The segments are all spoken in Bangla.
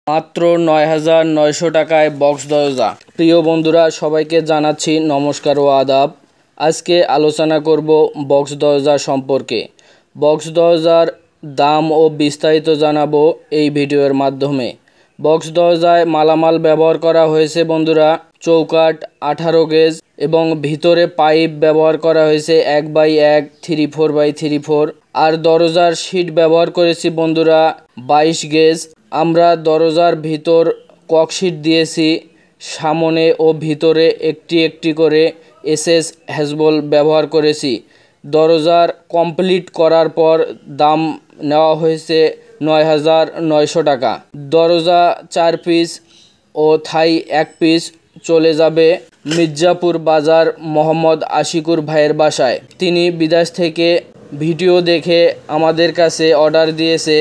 মাত্র ৯,৯০০ টাকায় বক্স দরজা। প্রিয় বন্ধুরা, সবাইকে জানাচ্ছি নমস্কার ও আদাব। আজকে আলোচনা করব বক্স দরজা সম্পর্কে। বক্স দরজার দাম ও বিস্তারিত জানাবো এই ভিডিওর মাধ্যমে। বক্স দরজায় মালামাল ব্যবহার করা হয়েছে বন্ধুরা, চৌকাঠ 18 গেজ এবং ভিতরে পাইপ ব্যবহার করা হয়েছে 1x1 3/4x3/4। আর দরজার শীট ব্যবহার করেছি বন্ধুরা 22 গেজ। আমরা দরজার ভিতর ককশিট দিয়েছি, সামনে ও ভিতরে একটি একটি করে এসএস হ্যাজবল ব্যবহার করেছি। দরজার কমপ্লিট করার পর দাম নেওয়া হয়েছে ৯,৯০০ টাকা। দরজা 4 পিস ও থাই 1 পিস চলে যাবে মির্জাপুর বাজার মোহাম্মদ আশিকুর ভাইয়ের বাসায়। তিনি বিদেশ থেকে ভিডিও দেখে আমাদের কাছে অর্ডার দিয়েছে।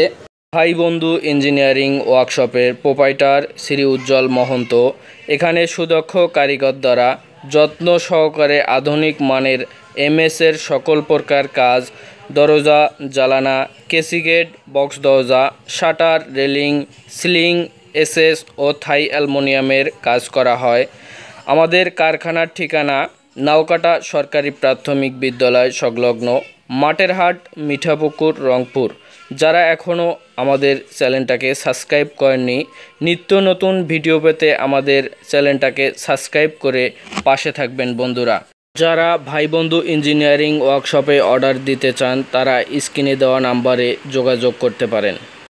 ভাই বন্ধু ইঞ্জিনিয়ারিং ওয়ার্কশপের প্রোপাইটার শ্রী উজ্জ্বল মহন্ত। এখানে সুদক্ষ কারিগর দ্বারা যত্ন সহকারে আধুনিক মানের এমএসের সকল প্রকার কাজ, দরজা, জানালা, কেসি গেট, বক্স দরজা, শাটার, রেলিং, সিলিং, এসএস ও থাই অ্যালুমিনিয়ামের কাজ করা হয়। আমাদের কারখানার ঠিকানা নাওকাটা সরকারি প্রাথমিক বিদ্যালয় সংলগ্ন, মাঠের হাট, মিঠাপুকুর, রংপুর। যারা এখনও আমাদের চ্যানেলটাকে সাবস্ক্রাইব করেননি, নিত্য নতুন ভিডিও পেতে আমাদের চ্যানেলটাকে সাবস্ক্রাইব করে পাশে থাকবেন বন্ধুরা। যারা ভাই বন্ধু ইঞ্জিনিয়ারিং ওয়ার্কশপে অর্ডার দিতে চান তারা স্ক্রিনে দেওয়া নাম্বারে যোগাযোগ করতে পারেন।